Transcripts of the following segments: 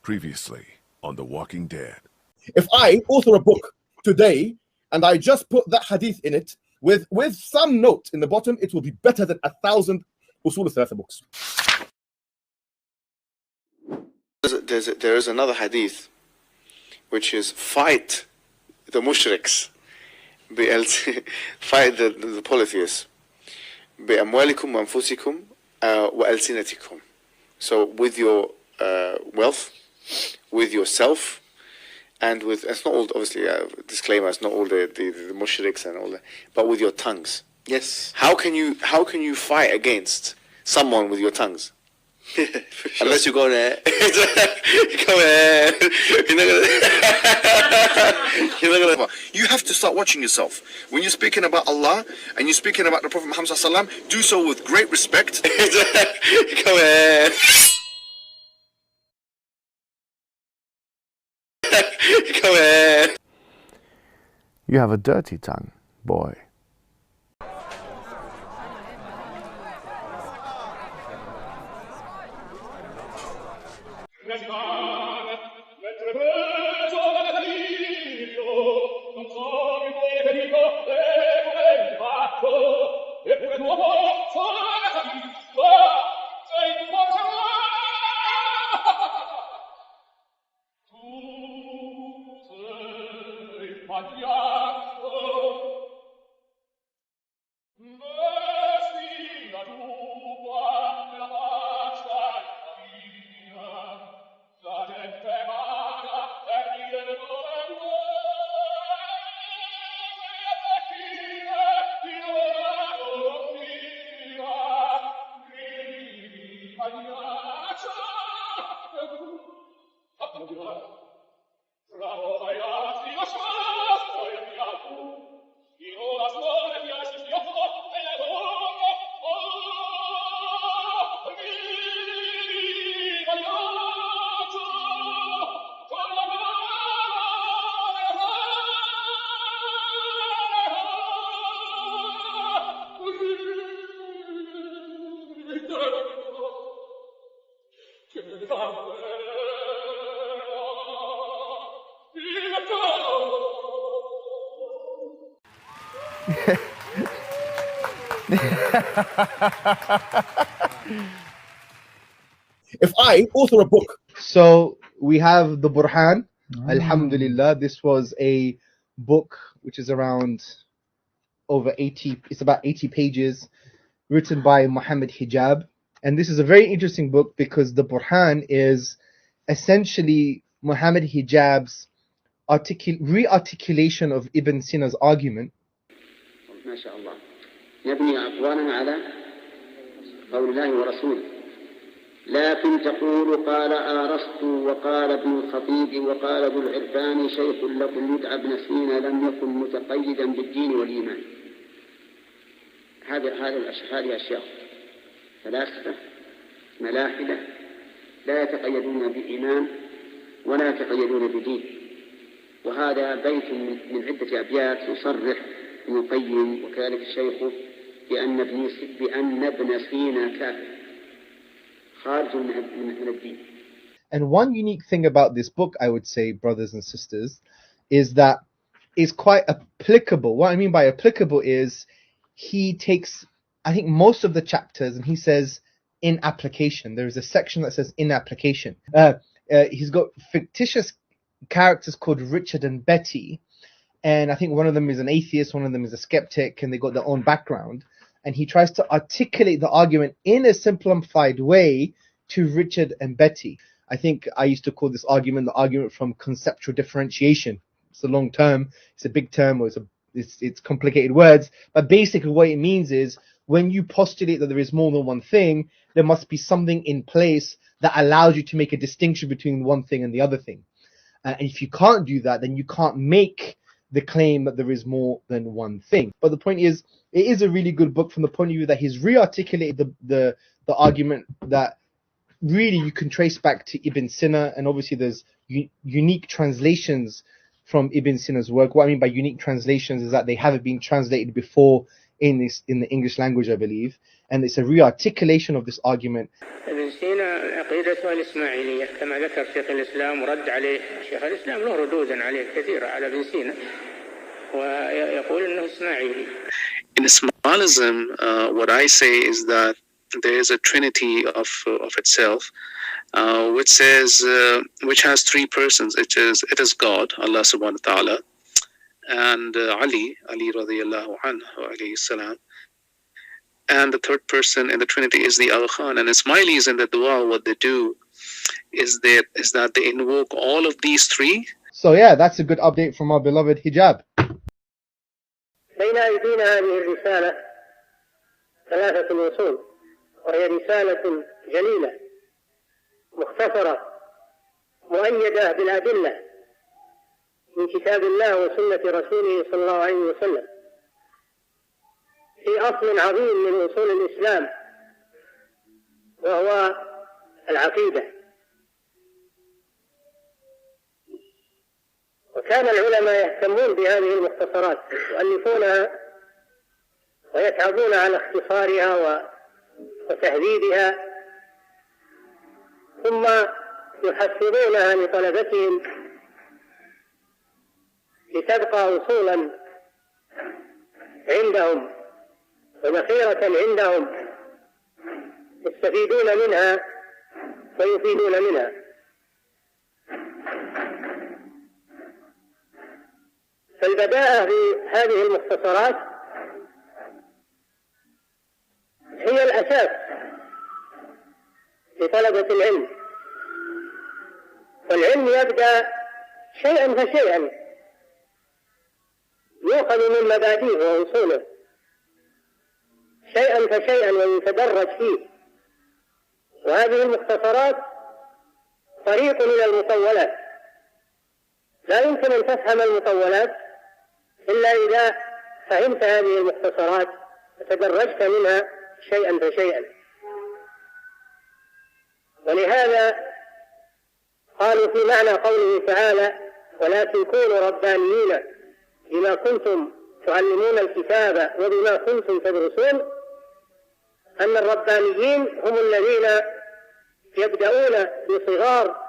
Previously on The Walking Dead. If I author a book today and I just put that hadith in it with some note in the bottom, it will be better than 1,000 Usool Ath-Thalatha books. There is another hadith which is fight the mushriks, fight the polytheists, بأموالكم وأنفسكم وألسنتكم. So with your wealth, with yourself, and with, it's not all, obviously, disclaimer, it's not all the mushriks and all that, but with your tongues. Yes. How can you fight against someone with your tongues? Sure. Unless you go there. You have to start watching yourself. When you're speaking about Allah and you're speaking about the Prophet Muhammad sallallahu alaihi wasallam, do so with great respect. You have a dirty tongue, boy. If I author a book. So we have the Burhan. Alhamdulillah, this was a book which is around over 80, it's about 80 pages, written by Mohammed Hijab. And this is a very interesting book because the Burhan is essentially Mohammed Hijab's re-articulation of Ibn Sina's argument. ما شاء الله يبني أقوالا على قول الله ورسوله لكن تقول قال أرسطو وقال ابن الخطيب وقال ابو العرفان شيخ لكم يدعى ابن سينا لم يكن متقيدا بالدين والإيمان. هذه أشياء فلاسفة ملاحدة لا يتقيدون بإيمان ولا يتقيدون بدين. وهذا بيت من عدة أبيات يصرح ابن القيم وكذلك الشيخ بأن ابن سينا كافر خارج من الدين. And one unique thing about this book, I would say, brothers and sisters, is that it's quite applicable. What I mean by applicable is he takes, I think, most of the chapters and he says, in application. There is a section that says in application. He's got fictitious characters called Richard and Betty. And I think one of them is an atheist, one of them is a skeptic, and they got their own background. And he tries to articulate the argument in a simplified way to Richard and Betty. I think I used to call this argument the argument from conceptual differentiation. It's a long term, it's a big term, or it's complicated words. But basically what it means is when you postulate that there is more than one thing, there must be something in place that allows you to make a distinction between one thing and the other thing. And if you can't do that, then you can't make the claim that there is more than one thing. But the point is, it is a really good book from the point of view that he's re-articulated the argument that really you can trace back to Ibn Sina, and obviously there's unique translations from Ibn Sina's work. What I mean by unique translations is that they haven't been translated before in the English language, I believe, and it's a re-articulation of this argument. Ibn Sina عقيدته الإسماعيلية كما ذكر شيخ الإسلام ورد عليه شيخ الإسلام، له ردودا عليه كثيرة على ابن سينا، ويقول أنه إسماعيلي. In Islamism, what I say is that there is a trinity of itself, which says, which has three persons. It is God, Allah subhanahu wa ta'ala, and Ali radiyallahu anhu, alayhi salam. And the third person in the trinity is the Al-Khan. And Ismailis in the dua, what they do is that they invoke all of these three. So yeah, that's a good update from our beloved Hijab. بين أيدينا هذه الرسالة 3 أصول، وهي رسالة جليلة مختصرة مؤيدة بالأدلة من كتاب الله وسنة رسوله صلى الله عليه وسلم، في أصل عظيم من أصول الإسلام وهو العقيدة. وكان العلماء يهتمون بهذه المختصرات، يؤلفونها ويتعبون على اختصارها وتهذيبها، ثم يحفظونها لطلبتهم لتبقى أصولا عندهم وذخيرة عندهم يستفيدون منها ويفيدون منها. فالبداءة بهذه المختصرات هي الأساس لطلبة العلم، والعلم يبدأ شيئا فشيئا، يؤخذ من مبادئه وأصوله شيئا فشيئا ويتدرج فيه. وهذه المختصرات طريق إلى المطولات، لا يمكن أن تفهم المطولات إلا إذا فهمت هذه المختصرات وتدرجت منها شيئا فشيئا. ولهذا قالوا في معنى قوله تعالى: ولكن كونوا ربانيين بما كنتم تعلمون الكتاب وبما كنتم تدرسون، أن الربانيين هم الذين يبدأون بصغار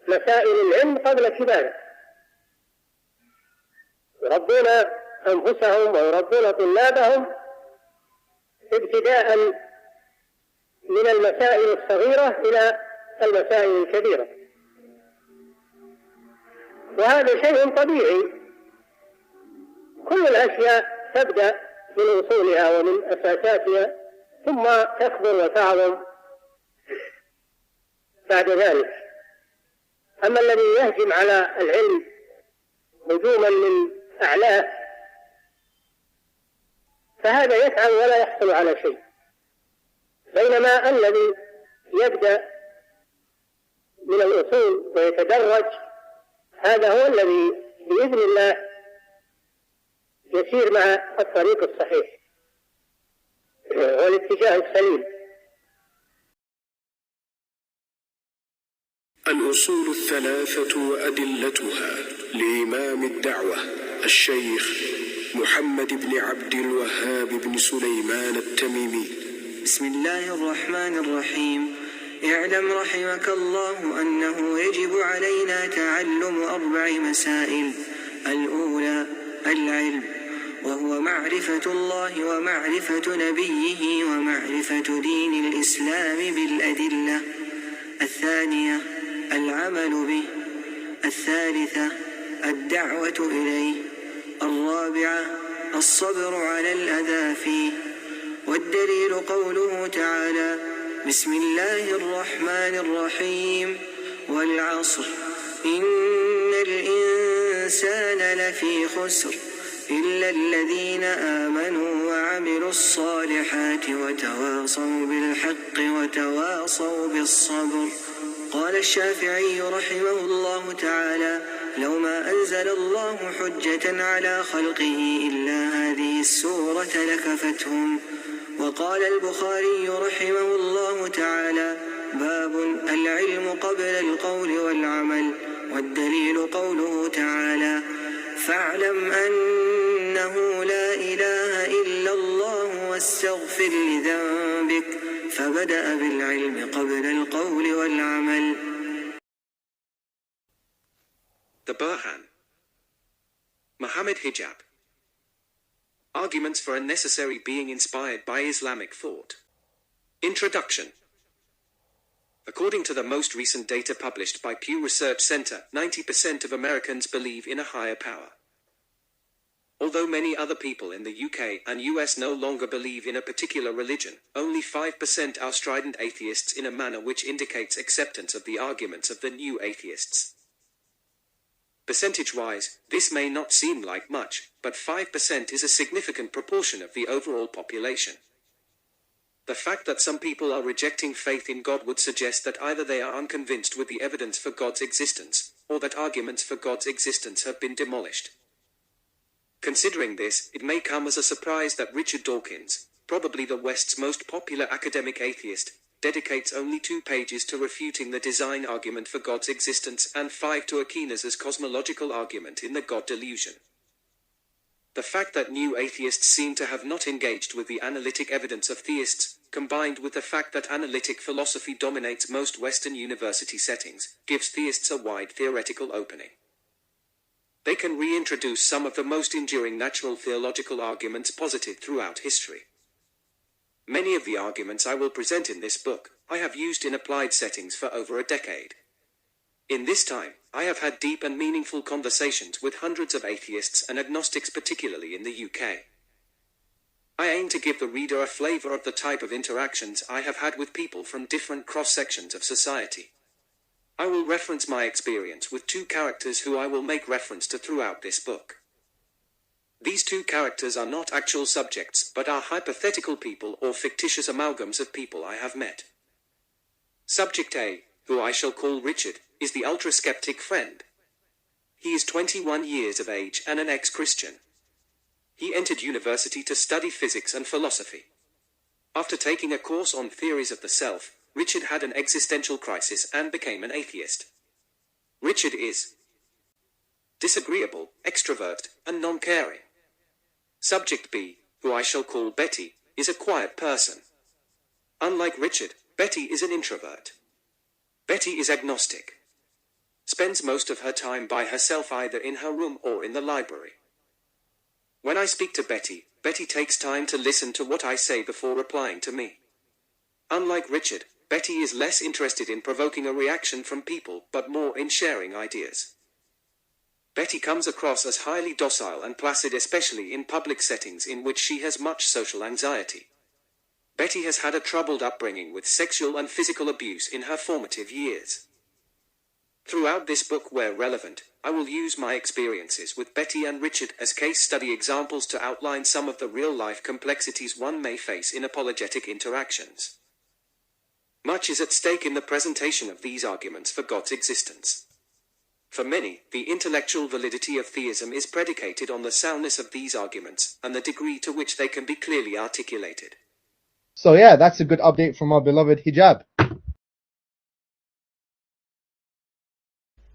مسائل العلم قبل كباره، يربون أنفسهم ويربون طلابهم ابتداء من المسائل الصغيرة إلى المسائل الكبيرة. وهذا شيء طبيعي، كل الأشياء تبدأ من أصولها ومن أساساتها ثم تكبر وتعظم بعد ذلك. أما الذي يهجم على العلم هجوما من أعلاه فهذا يفعل ولا يحصل على شيء، بينما الذي يبدأ من الأصول ويتدرج هذا هو الذي بإذن الله يسير مع الطريق الصحيح والاتجاه السليم. الأصول 3 وأدلتها لإمام الدعوة الشيخ محمد بن عبد الوهاب بن سليمان التميمي. بسم الله الرحمن الرحيم. اعلم رحمك الله أنه يجب علينا تعلم 4 مسائل. الأولى العلم، وهو معرفة الله ومعرفة نبيه ومعرفة دين الإسلام بالأدلة. الثانية العمل به. الثالثة الدعوة إليه. الرابعة الصبر على الأذى فيه. والدليل قوله تعالى: بسم الله الرحمن الرحيم والعصر إن الإنسان لفي خسر إلا الذين آمنوا وعملوا الصالحات وتواصوا بالحق وتواصوا بالصبر. قال الشافعي رحمه الله تعالى: لو ما أنزل الله حجة على خلقه إلا هذه السورة لكفتهم. وقال البخاري رحمه الله تعالى: باب العلم قبل القول والعمل. والدليل قوله تعالى: فاعلم أنه لا إله إلا الله واستغفر لذنبك فبدأ بالعلم قبل القول والعمل. The Burhan. Mohammed Hijab. Arguments for a necessary being inspired by Islamic thought. Introduction. According to the most recent data published by Pew Research Center, 90% of Americans believe in a higher power. Although many other people in the UK and US no longer believe in a particular religion, only 5% are strident atheists in a manner which indicates acceptance of the arguments of the new atheists. Percentage-wise, this may not seem like much, but 5% is a significant proportion of the overall population. The fact that some people are rejecting faith in God would suggest that either they are unconvinced with the evidence for God's existence, or that arguments for God's existence have been demolished. Considering this, it may come as a surprise that Richard Dawkins, probably the West's most popular academic atheist, dedicates only 2 pages to refuting the design argument for God's existence and 5 to Aquinas' cosmological argument in the God delusion. The fact that new atheists seem to have not engaged with the analytic evidence of theists, combined with the fact that analytic philosophy dominates most Western university settings, gives theists a wide theoretical opening. They can reintroduce some of the most enduring natural theological arguments posited throughout history. Many of the arguments I will present in this book, I have used in applied settings for over a decade. In this time, I have had deep and meaningful conversations with hundreds of atheists and agnostics, particularly in the UK. I aim to give the reader a flavor of the type of interactions I have had with people from different cross-sections of society. I will reference my experience with 2 characters who I will make reference to throughout this book. These 2 characters are not actual subjects, but are hypothetical people or fictitious amalgams of people I have met. Subject A, who I shall call Richard, is the ultra-skeptic friend. He is 21 years of age and an ex-Christian. He entered university to study physics and philosophy. After taking a course on theories of the self, Richard had an existential crisis and became an atheist. Richard is disagreeable, extrovert, and non-caring. Subject B, who I shall call Betty, is a quiet person. Unlike Richard, Betty is an introvert. Betty is agnostic. Spends most of her time by herself, either in her room or in the library. When I speak to Betty, Betty takes time to listen to what I say before replying to me. Unlike Richard, Betty is less interested in provoking a reaction from people, but more in sharing ideas. Betty comes across as highly docile and placid, especially in public settings in which she has much social anxiety. Betty has had a troubled upbringing with sexual and physical abuse in her formative years. Throughout this book, where relevant, I will use my experiences with Betty and Richard as case study examples to outline some of the real-life complexities one may face in apologetic interactions. Much is at stake in the presentation of these arguments for God's existence. For many, the intellectual validity of theism is predicated on the soundness of these arguments and the degree to which they can be clearly articulated. So yeah, that's a good update from our beloved Hijab.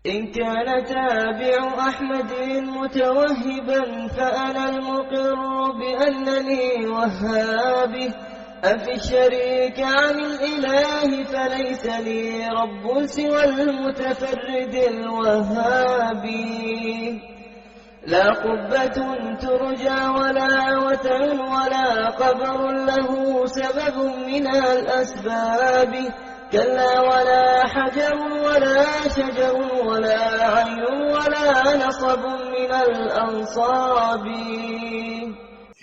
إن كان تابع أحمد متوهبا فأنا المقر بأنني وهابي أفي الشريك عن الإله فليس لي رب سوى المتفرد الوهابي لا قبة ترجى ولا وتر ولا قبر له سبب من الأسباب كلا ولا حجر ولا شجر ولا عين ولا نصب من الأنصاب.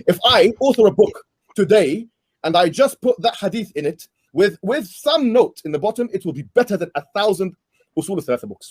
If I author a book today and I just put that hadith in it with some note in the bottom, it will be better than 1,000 Usool Ath-Thalatha books.